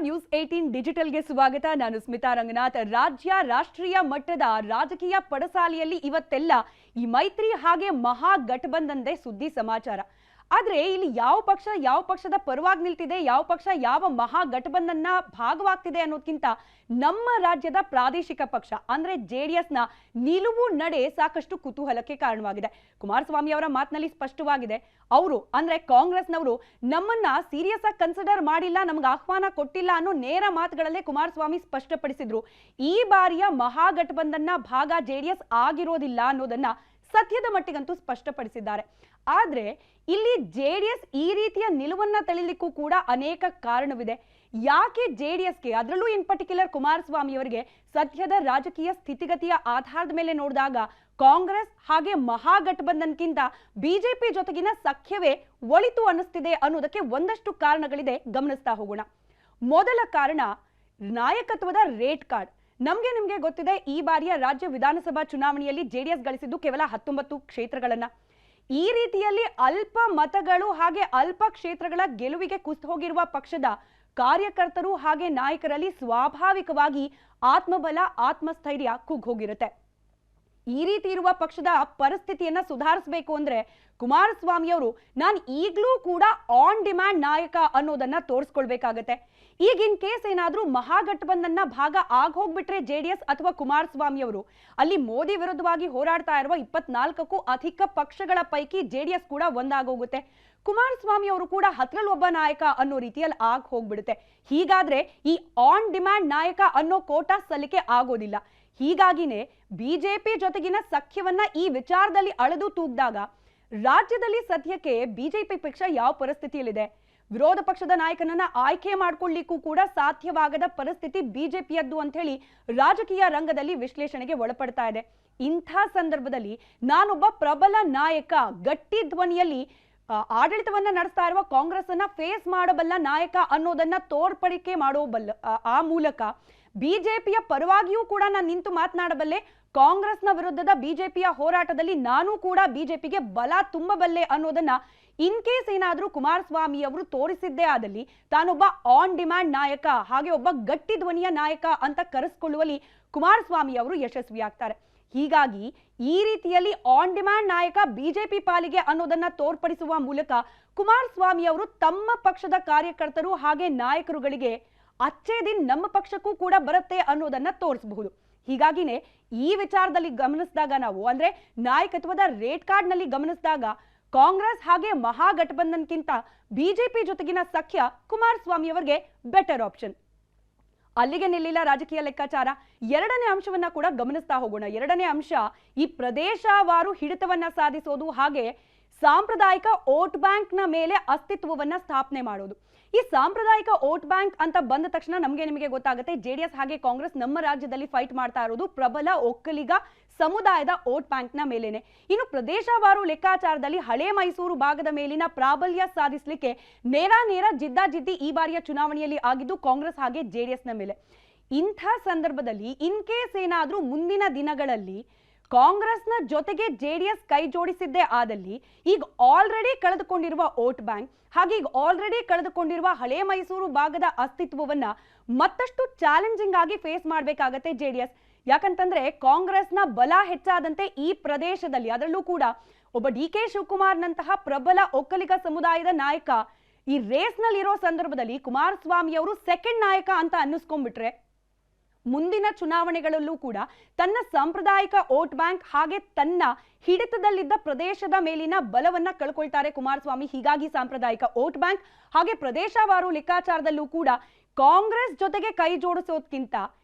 News 18 ಡಿಜಿಟಲ್ಗೆ ಸ್ವಾಗತ. ನಾನು ಸ್ಮಿತಾ ರಂಗನಾಥ್. ರಾಜ್ಯ ರಾಷ್ಟ್ರೀಯ ಮಟ್ಟದ ರಾಜಕೀಯ ಪಡಸಾಲೆಯಲ್ಲಿ ಇವತ್ತೆಲ್ಲ ಈ ಮೈತ್ರಿ ಹಾಗೆ ಮಹಾಗಠಬಂಧನ್ದೇ ಸುದ್ದಿ ಸಮಾಚಾರ. ಆದ್ರೆ ಇಲ್ಲಿ ಯಾವ ಪಕ್ಷದ ಪರವಾಗಿ ನಿಲ್ತಿದೆ, ಯಾವ ಪಕ್ಷ ಯಾವ ಮಹಾಗಠಬಂಧನ್ನ ಭಾಗವಾಗ್ತಿದೆ ಅನ್ನೋದಕ್ಕಿಂತ ನಮ್ಮ ರಾಜ್ಯದ ಪ್ರಾದೇಶಿಕ ಪಕ್ಷ ಅಂದ್ರೆ ಜೆಡಿಎಸ್ ನ ನಿಲುವು ನಡೆ ಸಾಕಷ್ಟು ಕುತೂಹಲಕ್ಕೆ ಕಾರಣವಾಗಿದೆ. ಕುಮಾರಸ್ವಾಮಿ ಅವರ ಮಾತಿನಲ್ಲಿ ಸ್ಪಷ್ಟವಾಗಿದೆ, ಅವರು ಅಂದ್ರೆ ಕಾಂಗ್ರೆಸ್ನವರು ನಮ್ಮನ್ನ ಸೀರಿಯಸ್ ಆಗಿ ಕನ್ಸಿಡರ್ ಮಾಡಿಲ್ಲ, ನಮ್ಗೆ ಆಹ್ವಾನ ಕೊಟ್ಟಿಲ್ಲ ಅನ್ನೋ ನೇರ ಮಾತುಗಳಲ್ಲೇ ಕುಮಾರಸ್ವಾಮಿ ಸ್ಪಷ್ಟಪಡಿಸಿದ್ರು. ಈ ಬಾರಿಯ ಮಹಾಗಠಬಂಧನ್ನ ಭಾಗ ಜೆಡಿಎಸ್ ಆಗಿರೋದಿಲ್ಲ ಅನ್ನೋದನ್ನ ಸದ್ಯದ ಮಟ್ಟಿಗಂತೂ ಸ್ಪಷ್ಟಪಡಿಸಿದ್ದಾರೆ. ಆದ್ರೆ ಇಲ್ಲಿ ಜೆಡಿಎಸ್ ಈ ರೀತಿಯ ನಿಲುವನ್ನ ತಳಿಲಿಕ್ಕೂ ಕೂಡ ಅನೇಕ ಕಾರಣವಿದೆ. ಯಾಕೆ ಜೆಡಿಎಸ್ಗೆ, ಅದರಲ್ಲೂ ಇನ್ ಪರ್ಟಿಕ್ಯುಲರ್ ಕುಮಾರಸ್ವಾಮಿ ಅವರಿಗೆ ಸದ್ಯದ ರಾಜಕೀಯ ಸ್ಥಿತಿಗತಿಯ ಆಧಾರದ ಮೇಲೆ ನೋಡಿದಾಗ ಕಾಂಗ್ರೆಸ್ ಹಾಗೆ ಮಹಾಗಠಬಂಧನ್ಗಿಂತ ಬಿಜೆಪಿ ಜೊತೆಗಿನ ಸಖ್ಯವೇ ಒಳಿತು ಅನ್ನಿಸ್ತಿದೆ ಅನ್ನೋದಕ್ಕೆ ಒಂದಷ್ಟು ಕಾರಣಗಳಿದೆ, ಗಮನಿಸ್ತಾ ಹೋಗೋಣ. ಮೊದಲ ಕಾರಣ ನಾಯಕತ್ವದ ರೇಟ್ ಕಾರ್ಡ್. ನಿಮ್ಗೆ ಗೊತ್ತಿದೆ, ಈ ಬಾರಿಯ ರಾಜ್ಯ ವಿಧಾನಸಭಾ ಚುನಾವಣೆಯಲ್ಲಿ ಜೆಡಿಎಸ್ ಗಳಿಸಿದ್ದು ಕೇವಲ 19 ಕ್ಷೇತ್ರಗಳನ್ನ. ಈ ರೀತಿಯಲ್ಲಿ ಅಲ್ಪ ಮತಗಳು ಹಾಗೆ ಅಲ್ಪ ಕ್ಷೇತ್ರಗಳ ಗೆಲುವಿಗೆ ಕುಸಿದು ಹೋಗಿರುವ ಪಕ್ಷದ ಕಾರ್ಯಕರ್ತರು ಹಾಗೆ ನಾಯಕರಲ್ಲಿ ಸ್ವಾಭಾವಿಕವಾಗಿ ಆತ್ಮಬಲ ಆತ್ಮಸ್ಥೈರ್ಯ ಕುಗ್ಗೋಗಿರುತ್ತೆ. ಈ ರೀತಿ ಇರುವ ಪಕ್ಷದ ಪರಿಸ್ಥಿತಿಯನ್ನ ಸುಧಾರಿಸಬೇಕು ಅಂದ್ರೆ ಕುಮಾರಸ್ವಾಮಿ ಅವರು ನಾನು ಈಗಲೂ ಕೂಡ ಆನ್ ಡಿಮ್ಯಾಂಡ್ ನಾಯಕ ಅನ್ನೋದನ್ನ ತೋರಿಸ್ಕೊಳ್ಬೇಕಾಗತ್ತೆ. ಈಗ ಇನ್ ಕೇಸ್ ಏನಾದ್ರೂ ಮಹಾಗಠಬಂಧನ್ನ ಭಾಗ ಹೋಗ್ಬಿಟ್ರೆ ಜೆಡಿಎಸ್ ಅಥವಾ ಕುಮಾರಸ್ವಾಮಿ ಅವರು, ಅಲ್ಲಿ ಮೋದಿ ವಿರುದ್ಧವಾಗಿ ಹೋರಾಡ್ತಾ ಇರುವ 24ಕ್ಕೂ ಅಧಿಕ ಪಕ್ಷಗಳ ಪೈಕಿ ಜೆಡಿಎಸ್ ಕೂಡ ಒಂದಾಗೋಗುತ್ತೆ. ಕುಮಾರಸ್ವಾಮಿ ಅವರು ಕೂಡ 10ರಲ್ಲಿ ಒಬ್ಬ ನಾಯಕ ಅನ್ನೋ ರೀತಿಯಲ್ಲಿ ಹೋಗ್ಬಿಡುತ್ತೆ. ಹೀಗಾದ್ರೆ ಈ ಆನ್ ಡಿಮ್ಯಾಂಡ್ ನಾಯಕ ಅನ್ನೋ ಕೋಟಾ ಸಲ್ಲಿಕೆ ಆಗೋದಿಲ್ಲ. ಹೀಗಾಗಿನೇ ಬಿಜೆಪಿ ಜೊತೆಗಿನ ಸಖ್ಯವನ್ನ ಈ ವಿಚಾರದಲ್ಲಿ ಅಳೆದು ತೂಗಿದಾಗ ರಾಜ್ಯದಲ್ಲಿ ಸದ್ಯಕ್ಕೆ ಬಿಜೆಪಿ ಪಕ್ಷ ಯಾವ ಪರಿಸ್ಥಿತಿಯಲ್ಲಿದೆ, ವಿರೋಧ ಪಕ್ಷದ ನಾಯಕನನ್ನ ಆಯ್ಕೆ ಮಾಡ್ಕೊಳ್ಳಿಕ್ಕೂ ಕೂಡ ಸಾಧ್ಯವಾಗದ ಪರಿಸ್ಥಿತಿ ಬಿಜೆಪಿಯದ್ದು ಅಂತ ಹೇಳಿ ರಾಜಕೀಯ ರಂಗದಲ್ಲಿ ವಿಶ್ಲೇಷಣೆಗೆ ಒಳಪಡ್ತಾ ಇದೆ. ಇಂಥ ಸಂದರ್ಭದಲ್ಲಿ ನಾನೊಬ್ಬ ಪ್ರಬಲ ನಾಯಕ, ಗಟ್ಟಿ ಧ್ವನಿಯಲ್ಲಿ ಆಡಳಿತವನ್ನ ನಡೆಸ್ತಾ ಇರುವ ಕಾಂಗ್ರೆಸ್ ಅನ್ನ ಫೇಸ್ ಮಾಡಬಲ್ಲ ನಾಯಕ ಅನ್ನೋದನ್ನ ತೋರ್ಪಡಿಕೆ ಮಾಡೋಬಲ್ಲ, ಆ ಮೂಲಕ ಬಿಜೆಪಿಯ ಪರವಾಗಿಯೂ ಕೂಡ ನಾನು ನಿಂತು ಮಾತನಾಡಬಲ್ಲೆ, ಕಾಂಗ್ರೆಸ್ನ ವಿರುದ್ಧದ ಬಿಜೆಪಿಯ ಹೋರಾಟದಲ್ಲಿ ನಾನು ಕೂಡ ಬಿಜೆಪಿಗೆ ಬಲ ತುಂಬಬಲ್ಲೆ ಅನ್ನೋದನ್ನ ಇನ್ ಕೇಸ್ ಏನಾದ್ರೂ ಕುಮಾರಸ್ವಾಮಿ ಅವರು ತೋರಿಸಿದ್ದೇ ಆದಲ್ಲಿ ತಾನೊಬ್ಬ ಆನ್ ಡಿಮ್ಯಾಂಡ್ ನಾಯಕ ಹಾಗೆ ಒಬ್ಬ ಗಟ್ಟಿ ಧ್ವನಿಯ ನಾಯಕ ಅಂತ ಕರೆಸ್ಕೊಳ್ಳುವಲ್ಲಿ ಕುಮಾರಸ್ವಾಮಿ ಅವರು ಯಶಸ್ವಿಯಾಗ್ತಾರೆ. ಹೀಗಾಗಿ ಈ ರೀತಿಯಲ್ಲಿ ಆನ್ ಡಿಮ್ಯಾಂಡ್ ನಾಯಕ ಬಿಜೆಪಿ ಪಾಲಿಗೆ ಅನ್ನೋದನ್ನ ತೋರ್ಪಡಿಸುವ ಮೂಲಕ ಕುಮಾರಸ್ವಾಮಿ ಅವರು ತಮ್ಮ ಪಕ್ಷದ ಕಾರ್ಯಕರ್ತರು ಹಾಗೆ ನಾಯಕರುಗಳಿಗೆ ಅಚ್ಚೇ ದಿನ ನಮ್ಮ ಪಕ್ಷಕ್ಕೂ ಕೂಡ ಬರುತ್ತೆ ಅನ್ನೋದನ್ನ ತೋರಿಸಬಹುದು. ಹೀಗಾಗಿನೇ ಈ ವಿಚಾರದಲ್ಲಿ ಗಮನಿಸಿದಾಗ ನಾವು ಅಂದ್ರೆ ನಾಯಕತ್ವದ ರೇಟ್ ಕಾರ್ಡ್ ನಲ್ಲಿ ಗಮನಿಸಿದಾಗ ಕಾಂಗ್ರೆಸ್ ಹಾಗೆ ಮಹಾಗಠಬಂಧನ್ಗಿಂತ ಬಿಜೆಪಿ ಜೊತೆಗಿನ ಸಖ್ಯ ಕುಮಾರಸ್ವಾಮಿ ಅವರಿಗೆ ಬೆಟರ್ ಆಪ್ಷನ್. ಅಲ್ಲಿಗೆ ನಿಲ್ಲಿಲ್ಲ ರಾಜಕೀಯ ಲೆಕ್ಕಾಚಾರ. ಎರಡನೇ ಅಂಶವನ್ನ ಕೂಡ ಗಮನಿಸ್ತಾ ಹೋಗೋಣ. ಎರಡನೇ ಅಂಶ ಈ ಪ್ರದೇಶವಾರು ಹಿಡಿತವನ್ನ ಸಾಧಿಸೋದು ಹಾಗೆ ಸಾಂಪ್ರದಾಯಿಕ ವೋಟ್ ಬ್ಯಾಂಕ್ ನ ಮೇಲೆ ಅಸ್ತಿತ್ವವನ್ನ ಸ್ಥಾಪನೆ ಮಾಡೋದು. ಈ ಸಾಂಪ್ರದಾಯಿಕ ವೋಟ್ ಬ್ಯಾಂಕ್ ಅಂತ ಬಂದ ತಕ್ಷಣ ನಿಮಗೆ ಗೊತ್ತಾಗುತ್ತೆ, ಜೆಡಿಎಸ್ ಹಾಗೆ ಕಾಂಗ್ರೆಸ್ ನಮ್ಮ ರಾಜ್ಯದಲ್ಲಿ ಫೈಟ್ ಮಾಡ್ತಾ ಇರೋದು ಪ್ರಬಲ ಒಕ್ಕಲಿಗ ಸಮುದಾಯದ ವೋಟ್ ಬ್ಯಾಂಕ್ ನ ಮೇಲೇನೆ. ಇನ್ನು ಪ್ರದೇಶವಾರು ಲೆಕ್ಕಾಚಾರದಲ್ಲಿ ಹಳೆ ಮೈಸೂರು ಭಾಗದ ಮೇಲಿನ ಪ್ರಾಬಲ್ಯ ಸಾಧಿಸಲಿಕ್ಕೆ ನೇರ ಜಿದ್ದಾಜಿದ್ದಿ ಈ ಬಾರಿಯ ಚುನಾವಣೆಯಲ್ಲಿ ಆಗಿದ್ದು ಕಾಂಗ್ರೆಸ್ ಹಾಗೆ ಜೆಡಿಎಸ್ ನ ಮೇಲೆ. ಇಂಥ ಸಂದರ್ಭದಲ್ಲಿ ಇನ್ ಕೇಸ್ ಏನಾದ್ರೂ ಮುಂದಿನ ದಿನಗಳಲ್ಲಿ ಕಾಂಗ್ರೆಸ್ನ ಜೊತೆಗೆ ಜೆಡಿಎಸ್ ಕೈ ಜೋಡಿಸಿದ್ದೇ ಆದಲ್ಲಿ ಈಗ ಆಲ್ರೆಡಿ ಕಳೆದುಕೊಂಡಿರುವ ವೋಟ್ ಬ್ಯಾಂಕ್ ಹಾಗೆ ಈಗ ಆಲ್ರೆಡಿ ಕಳೆದುಕೊಂಡಿರುವ ಹಳೆ ಮೈಸೂರು ಭಾಗದ ಅಸ್ತಿತ್ವವನ್ನ ಮತ್ತಷ್ಟು ಚಾಲೆಂಜಿಂಗ್ ಆಗಿ ಫೇಸ್ ಮಾಡಬೇಕಾಗತ್ತೆ ಜೆಡಿಎಸ್. ಯಾಕಂತಂದ್ರೆ ಕಾಂಗ್ರೆಸ್ನ ಬಲ ಹೆಚ್ಚಾದಂತೆ ಈ ಪ್ರದೇಶದಲ್ಲಿ, ಅದರಲ್ಲೂ ಕೂಡ ಒಬ್ಬ ಡಿ.ಕೆ. ಶಿವಕುಮಾರ್ ನಂತಹ ಪ್ರಬಲ ಒಕ್ಕಲಿಗ ಸಮುದಾಯದ ನಾಯಕ ಈ ರೇಸ್ ನಲ್ಲಿ ಇರೋ ಸಂದರ್ಭದಲ್ಲಿ ಕುಮಾರಸ್ವಾಮಿ ಅವರು ಸೆಕೆಂಡ್ ನಾಯಕ ಅಂತ ಅನ್ನಿಸ್ಕೊಂಡ್ಬಿಟ್ರೆ ಮುಂದಿನ ಚುನಾವಣೆಗಳಲ್ಲೂ ಕೂಡ ತನ್ನ ಸಾಂಪ್ರದಾಯಿಕ ವೋಟ್ ಬ್ಯಾಂಕ್ ಹಾಗೆ ತನ್ನ ಹಿಡಿತದಲ್ಲಿದ್ದ ಪ್ರದೇಶದ ಮೇಲಿನ ಬಲವನ್ನ ಕಳ್ಕೊಳ್ತಾರೆ ಕುಮಾರಸ್ವಾಮಿ. ಹೀಗಾಗಿ ಸಾಂಪ್ರದಾಯಿಕ ವೋಟ್ ಬ್ಯಾಂಕ್ ಹಾಗೆ ಪ್ರದೇಶವಾರು ಲೆಕ್ಕಾಚಾರದಲ್ಲೂ ಕೂಡ ಕಾಂಗ್ರೆಸ್ ಜೊತೆಗೆ ಕೈ ಜೋಡಿಸೋದ್ಕಿಂತ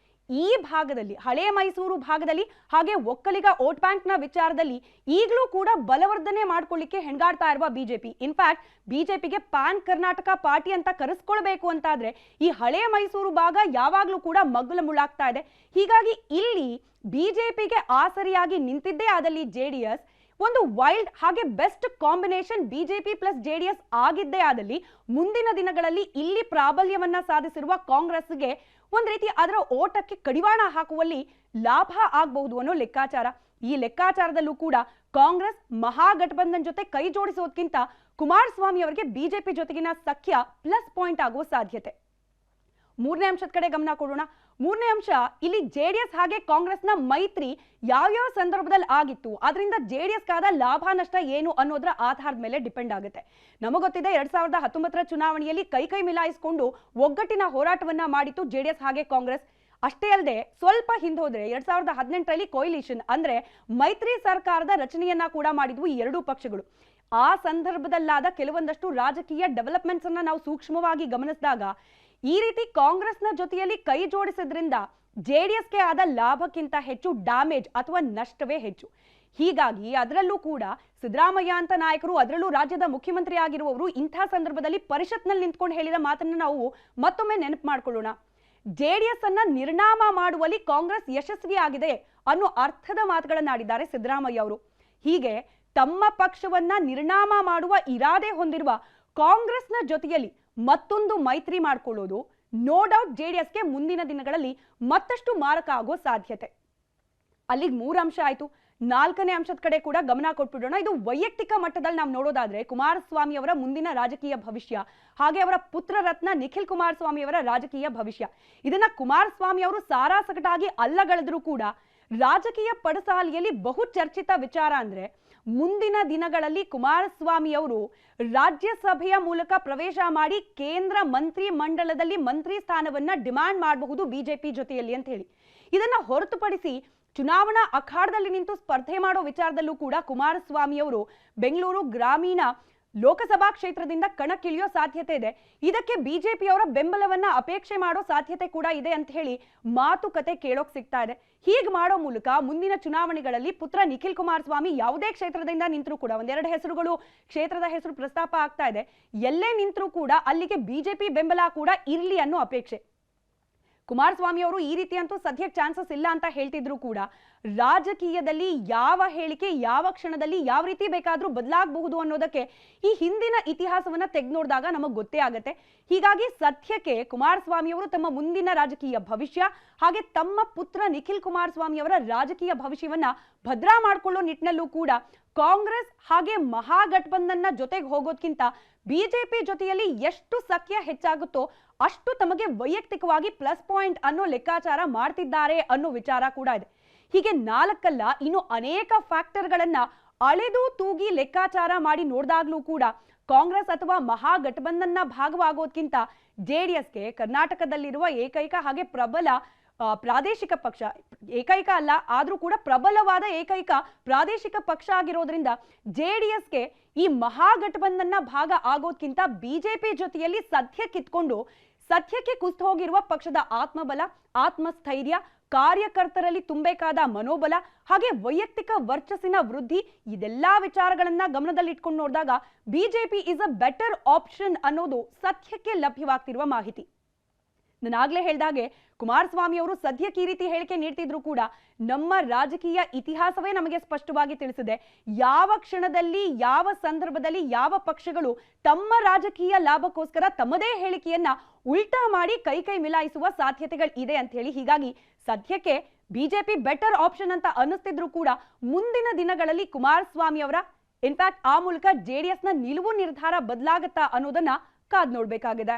ಈ ಭಾಗದಲ್ಲಿ ಹಳೆ ಮೈಸೂರು ಭಾಗದಲ್ಲಿ ಹಾಗೆ ಒಕ್ಕಲಿಗ ವೋಟ್ ಬ್ಯಾಂಕ್ ನ ವಿಚಾರದಲ್ಲಿ ಈಗಲೂ ಕೂಡ ಬಲವರ್ಧನೆ ಮಾಡ್ಕೊಳ್ಳಿಕ್ಕೆ ಹೆಣ್ಗಾಡ್ತಾ ಇರುವ ಬಿಜೆಪಿ, ಇನ್ಫ್ಯಾಕ್ಟ್ ಬಿಜೆಪಿಗೆ ಪ್ಯಾನ್ ಕರ್ನಾಟಕ ಪಾರ್ಟಿ ಅಂತ ಕರೆಸ್ಕೊಳ್ಬೇಕು ಅಂತಾದ್ರೆ ಈ ಹಳೆ ಮೈಸೂರು ಭಾಗ ಯಾವಾಗ್ಲೂ ಕೂಡ ಮಗ್ಗಲ ಮುಳ್ಳಾಗ್ತಾ ಇದೆ. ಹೀಗಾಗಿ ಇಲ್ಲಿ ಬಿಜೆಪಿಗೆ ಆಸರಿಯಾಗಿ ನಿಂತಿದ್ದೇ ಆದಲ್ಲಿ ಜೆಡಿಎಸ್ ಒಂದು ವೈಲ್ಡ್ ಹಾಗೆ best combination BJP plus JDS ಆಗಿದ್ದೇ ಆದಲ್ಲಿ ಮುಂದಿನ ದಿನಗಳಲ್ಲಿ ಇಲ್ಲಿ ಪ್ರಾಬಲ್ಯವನ್ನ ಸಾಧಿಸಿರುವ ಕಾಂಗ್ರೆಸ್ಗೆ ಒಂದ್ ರೀತಿ ಅದರ ಓಟಕ್ಕೆ ಕಡಿವಾಣ ಹಾಕುವಲ್ಲಿ ಲಾಭ ಆಗಬಹುದು ಅನ್ನೋ ಲೆಕ್ಕಾಚಾರ. ಈ ಲೆಕ್ಕಾಚಾರದಲ್ಲೂ ಕೂಡ ಕಾಂಗ್ರೆಸ್ ಮಹಾಗಠಬಂಧನ್ ಜೊತೆ ಕೈ ಜೋಡಿಸೋದಕ್ಕಿಂತ ಕುಮಾರಸ್ವಾಮಿ ಅವರಿಗೆ ಬಿಜೆಪಿ ಜೊತೆಗಿನ ಸಖ್ಯ ಪ್ಲಸ್ ಪಾಯಿಂಟ್ ಆಗುವ ಸಾಧ್ಯತೆ. ಮೂರನೇ ಅಂಶದ ಕಡೆ ಗಮನ ಕೊಡೋಣ. ಮೂರನೇ ಅಂಶ, ಇಲ್ಲಿ ಜೆಡಿಎಸ್ ಹಾಗೆ ಕಾಂಗ್ರೆಸ್ನ ಮೈತ್ರಿ ಯಾವ್ಯಾವ ಸಂದರ್ಭದಲ್ಲಿ ಆಗಿತ್ತು, ಅದರಿಂದ ಜೆಡಿಎಸ್ಗಾದ ಲಾಭ ನಷ್ಟ ಏನು ಅನ್ನೋದ್ರ ಆಧಾರದ ಮೇಲೆ ಡಿಪೆಂಡ್ ಆಗುತ್ತೆ. ನಮಗೆ ಗೊತ್ತಿದೆ 2019 ಚುನಾವಣೆಯಲ್ಲಿ ಕೈ ಮಿಲಾಯಿಸಿಕೊಂಡು ಒಗ್ಗಟ್ಟಿನ ಹೋರಾಟವನ್ನ ಮಾಡಿತ್ತು ಜೆಡಿಎಸ್ ಹಾಗೆ ಕಾಂಗ್ರೆಸ್. ಅಷ್ಟೇ ಅಲ್ಲದೆ ಸ್ವಲ್ಪ ಹಿಂದೋದ್ರೆ 2018ರಲ್ಲಿ ಕೊಯಿಲಿಷನ್ ಅಂದ್ರೆ ಮೈತ್ರಿ ಸರ್ಕಾರದ ರಚನೆಯನ್ನ ಕೂಡ ಮಾಡಿದ್ವು ಈ ಎರಡೂ ಪಕ್ಷಗಳು. ಆ ಸಂದರ್ಭದಲ್ಲಾದ ಕೆಲವೊಂದಷ್ಟು ರಾಜಕೀಯ ಡೆವಲಪ್ಮೆಂಟ್ಸ್ ಅನ್ನ ನಾವು ಸೂಕ್ಷ್ಮವಾಗಿ ಗಮನಿಸಿದಾಗ ಈ ರೀತಿ ಕಾಂಗ್ರೆಸ್ನ ಜೊತೆಯಲ್ಲಿ ಕೈ ಜೋಡಿಸಿದ್ರಿಂದ ಜೆಡಿಎಸ್ಗೆ ಆದ ಲಾಭಕ್ಕಿಂತ ಹೆಚ್ಚು ಡ್ಯಾಮೇಜ್ ಅಥವಾ ನಷ್ಟವೇ ಹೆಚ್ಚು. ಹೀಗಾಗಿ ಅದರಲ್ಲೂ ಕೂಡ ಸಿದ್ದರಾಮಯ್ಯ ಅಂತ ನಾಯಕರು, ಅದರಲ್ಲೂ ರಾಜ್ಯದ ಮುಖ್ಯಮಂತ್ರಿ ಆಗಿರುವವರು ಇಂಥ ಸಂದರ್ಭದಲ್ಲಿ ಪರಿಷತ್ನಲ್ಲಿ ನಿಂತ್ಕೊಂಡು ಹೇಳಿದ ಮಾತನ್ನ ನಾವು ಮತ್ತೊಮ್ಮೆ ನೆನಪು ಮಾಡ್ಕೊಳ್ಳೋಣ. ಜೆಡಿಎಸ್ ಅನ್ನ ನಿರ್ನಾಮ ಮಾಡುವಲ್ಲಿ ಕಾಂಗ್ರೆಸ್ ಯಶಸ್ವಿ ಆಗಿದೆ ಅನ್ನೋ ಅರ್ಥದ ಮಾತುಗಳನ್ನಾಡಿದ್ದಾರೆ ಸಿದ್ದರಾಮಯ್ಯ ಅವರು. ಹೀಗೆ ತಮ್ಮ ಪಕ್ಷವನ್ನ ನಿರ್ನಾಮ ಮಾಡುವ ಇರಾದೆ ಹೊಂದಿರುವ ಕಾಂಗ್ರೆಸ್ನ ಜೊತೆಯಲ್ಲಿ ಮತ್ತೊಂದು ಮೈತ್ರಿ ಮಾಡ್ಕೊಳ್ಳೋದು ನೋ ಡೌಟ್ ಜೆಡಿಎಸ್ಗೆ ಮುಂದಿನ ದಿನಗಳಲ್ಲಿ ಮತ್ತಷ್ಟು ಮಾರಕ ಆಗೋ ಸಾಧ್ಯತೆ. ಅಲ್ಲಿಗೆ 3 ಅಂಶ ಆಯ್ತು. 4ನೇ ಅಂಶದ ಕಡೆ ಕೂಡ ಗಮನ ಕೊಟ್ಬಿಡೋಣ. ಇದು ವೈಯಕ್ತಿಕ ಮಟ್ಟದಲ್ಲಿ ನಾವು ನೋಡೋದಾದ್ರೆ ಕುಮಾರಸ್ವಾಮಿ ಅವರ ಮುಂದಿನ ರಾಜಕೀಯ ಭವಿಷ್ಯ, ಹಾಗೆ ಅವರ ಪುತ್ರ ರತ್ನ ನಿಖಿಲ್ ಕುಮಾರಸ್ವಾಮಿ ಅವರ ರಾಜಕೀಯ ಭವಿಷ್ಯ. ಇದನ್ನ ಕುಮಾರಸ್ವಾಮಿ ಅವರು ಸಾರಾಸಗಟಾಗಿ ಅಲ್ಲಗಳೆದ್ರೂ ಕೂಡ ರಾಜಕೀಯ ಪಡಸಾಲೆಯಲ್ಲಿ ಬಹು ಚರ್ಚಿತ ವಿಚಾರ ಅಂದ್ರೆ ಮುಂದಿನ ದಿನಗಳಲ್ಲಿ ಕುಮಾರಸ್ವಾಮಿ ಅವರು ರಾಜ್ಯಸಭೆಯ ಮೂಲಕ ಪ್ರವೇಶ ಮಾಡಿ ಕೇಂದ್ರ ಮಂತ್ರಿ ಮಂಡಲದಲ್ಲಿ ಮಂತ್ರಿ ಸ್ಥಾನವನ್ನ ಡಿಮ್ಯಾಂಡ್ ಮಾಡಬಹುದು ಬಿಜೆಪಿ ಜೊತೆಯಲ್ಲಿ ಅಂತ ಹೇಳಿ. ಇದನ್ನ ಹೊರತುಪಡಿಸಿ ಚುನಾವಣಾ ಅಖಾಡದಲ್ಲಿ ನಿಂತು ಸ್ಪರ್ಧೆ ಮಾಡೋ ವಿಚಾರದಲ್ಲೂ ಕೂಡ ಕುಮಾರಸ್ವಾಮಿ ಅವರು ಬೆಂಗಳೂರು ಗ್ರಾಮೀಣ ಲೋಕಸಭಾ ಕ್ಷೇತ್ರದಿಂದ ಕಣಕ್ಕಿಳಿಯೋ ಸಾಧ್ಯತೆ ಇದೆ. ಇದಕ್ಕೆ ಬಿಜೆಪಿಯವರ ಬೆಂಬಲವನ್ನ ಅಪೇಕ್ಷೆ ಮಾಡೋ ಸಾಧ್ಯತೆ ಕೂಡ ಇದೆ ಅಂತ ಹೇಳಿ ಮಾತುಕತೆ ಕೇಳೋಕ್ ಸಿಗ್ತಾ ಇದೆ. ಹೀಗೆ ಮಾಡೋ ಮೂಲಕ ಮುಂದಿನ ಚುನಾವಣೆಗಳಲ್ಲಿ ಪುತ್ರ ನಿಖಿಲ್ ಕುಮಾರಸ್ವಾಮಿ ಯಾವುದೇ ಕ್ಷೇತ್ರದಿಂದ ನಿಂತರೂ ಕೂಡ, ಒಂದೆರಡು ಹೆಸರುಗಳು ಕ್ಷೇತ್ರದ ಹೆಸರು ಪ್ರಸ್ತಾಪ ಆಗ್ತಾ ಇದೆ, ಎಲ್ಲೇ ನಿಂತರೂ ಕೂಡ ಅಲ್ಲಿಗೆ ಬಿಜೆಪಿ ಬೆಂಬಲ ಕೂಡ ಇರ್ಲಿ ಅನ್ನೋ ಅಪೇಕ್ಷೆ. ಕುಮಾರಸ್ವಾಮಿ ಅವರು ಈ ರೀತಿ ಅಂತೂ ಸದ್ಯಕ್ಕೆ ಚಾನ್ಸಸ್ ಇಲ್ಲ ಅಂತ ಹೇಳ್ತಿದ್ರು ಕೂಡ ರಾಜಕೀಯದಲ್ಲಿ ಯಾವ ಹೇಳಿಕೆ ಯಾವ ಕ್ಷಣದಲ್ಲಿ ಯಾವ ರೀತಿ ಬೇಕಾದ್ರೂ ಬದಲಾಗಬಹುದು ಅನ್ನೋದಕ್ಕೆ ಈ ಹಿಂದಿನ ಇತಿಹಾಸವನ್ನ ತೆಗೆದು ನೋಡಿದಾಗ ನಮಗೆ ಗೊತ್ತೇ ಆಗತ್ತೆ. ಹೀಗಾಗಿ ಸದ್ಯಕ್ಕೆ ಕುಮಾರಸ್ವಾಮಿ ಅವರು ತಮ್ಮ ಮುಂದಿನ ರಾಜಕೀಯ ಭವಿಷ್ಯ ಹಾಗೆ ತಮ್ಮ ಪುತ್ರ ನಿಖಿಲ್ ಕುಮಾರಸ್ವಾಮಿ ಅವರ ರಾಜಕೀಯ ಭವಿಷ್ಯವನ್ನ ಭದ್ರಾ ಮಾಡ್ಕೊಳ್ಳೋ ನಿಟ್ಟಿನಲ್ಲೂ ಕೂಡ ಕಾಂಗ್ರೆಸ್ ಹಾಗೆ ಮಹಾಗಠಬಂಧನ್ನ ಜೊತೆಗೆ ಹೋಗೋದ್ಕಿಂತ ಬಿಜೆಪಿ ಜೊತೆಯಲ್ಲಿ ಎಷ್ಟು ಸಖ್ಯ ಹೆಚ್ಚಾಗುತ್ತೋ ಅಷ್ಟು ತಮಗೆ ವೈಯಕ್ತಿಕವಾಗಿ ಪ್ಲಸ್ ಪಾಯಿಂಟ್ ಅನ್ನೋ ಲೆಕ್ಕಾಚಾರ ಮಾಡ್ತಿದ್ದಾರೆ ಅನ್ನೋ ವಿಚಾರ ಕೂಡ ಇದೆ. ಹೀಗೆ 4 ಅಲ್ಲ, ಇನ್ನು ಅನೇಕ ಫ್ಯಾಕ್ಟರ್ಗಳನ್ನ ಅಳೆದು ತೂಗಿ ಲೆಕ್ಕಾಚಾರ ಮಾಡಿ ನೋಡಿದಾಗ್ಲೂ ಕೂಡ ಕಾಂಗ್ರೆಸ್ ಅಥವಾ ಮಹಾಗಠಬಂಧನ್ನ ಭಾಗವಾಗೋದ್ಕಿಂತ ಜೆಡಿಎಸ್ಗೆ ಕರ್ನಾಟಕದಲ್ಲಿರುವ ಏಕೈಕ ಹಾಗೆ ಪ್ರಬಲ ಪ್ರಾದೇಶಿಕ ಪಕ್ಷ, ಏಕೈಕ ಅಲ್ಲ ಆದ್ರೂ ಕೂಡ ಪ್ರಬಲವಾದ ಏಕೈಕ ಪ್ರಾದೇಶಿಕ ಪಕ್ಷ ಆಗಿರೋದ್ರಿಂದ ಜೆಡಿಎಸ್ಗೆ ಈ ಮಹಾಗಠಬಂಧನ್ನ ಭಾಗ ಆಗೋದ್ಕಿಂತ ಬಿಜೆಪಿ ಜೊತೆಯಲ್ಲಿ ಸದ್ಯಕ್ಕೆ ಕುಸಿದು ಹೋಗಿರುವ ಪಕ್ಷದ ಆತ್ಮಬಲ, ಆತ್ಮಸ್ಥೈರ್ಯ, ಕಾರ್ಯಕರ್ತರಲ್ಲಿ ತುಂಬಬೇಕಾದ ಮನೋಬಲ ಹಾಗೆ ವೈಯಕ್ತಿಕ ವರ್ಚಸ್ಸಿನ ವೃದ್ಧಿ, ಇದೆಲ್ಲಾ ವಿಚಾರಗಳನ್ನ ಗಮನದಲ್ಲಿಟ್ಕೊಂಡು ನೋಡಿದಾಗ BJP is a better option ಅನ್ನೋದು ಸದ್ಯಕ್ಕೆ ಲಭ್ಯವಾಗ್ತಿರುವ ಮಾಹಿತಿ. ನಾನಾಗ್ಲೇ ಹೇಳ್ದಾಗೆ ಕುಮಾರಸ್ವಾಮಿ ಅವರು ಸದ್ಯಕ್ಕೆ ಈ ರೀತಿ ಹೇಳಿಕೆ ನೀಡ್ತಿದ್ರು ಕೂಡ ನಮ್ಮ ರಾಜಕೀಯ ಇತಿಹಾಸವೇ ನಮಗೆ ಸ್ಪಷ್ಟವಾಗಿ ತಿಳಿಸಿದೆ, ಯಾವ ಕ್ಷಣದಲ್ಲಿ ಯಾವ ಸಂದರ್ಭದಲ್ಲಿ ಯಾವ ಪಕ್ಷಗಳು ತಮ್ಮ ರಾಜಕೀಯ ಲಾಭಕ್ಕೋಸ್ಕರ ತಮ್ಮದೇ ಹೇಳಿಕೆಯನ್ನ ಉಲ್ಟಾ ಮಾಡಿ ಕೈ ಮಿಲಾಯಿಸುವ ಸಾಧ್ಯತೆಗಳು ಇದೆ ಅಂತ ಹೇಳಿ. ಹೀಗಾಗಿ ಸದ್ಯಕ್ಕೆ ಬಿಜೆಪಿ ಬೆಟರ್ ಆಪ್ಷನ್ ಅಂತ ಅನ್ನಿಸ್ತಿದ್ರು ಕೂಡ ಮುಂದಿನ ದಿನಗಳಲ್ಲಿ ಕುಮಾರಸ್ವಾಮಿ ಅವರ ಇನ್ಫ್ಯಾಕ್ಟ್ ಆ ಮೂಲಕ ಜೆಡಿಎಸ್ನ ನಿಲುವು ನಿರ್ಧಾರ ಬದಲಾಗತ್ತಾ ಅನ್ನೋದನ್ನ ಕಾದ್ ನೋಡ್ಬೇಕಾಗಿದೆ.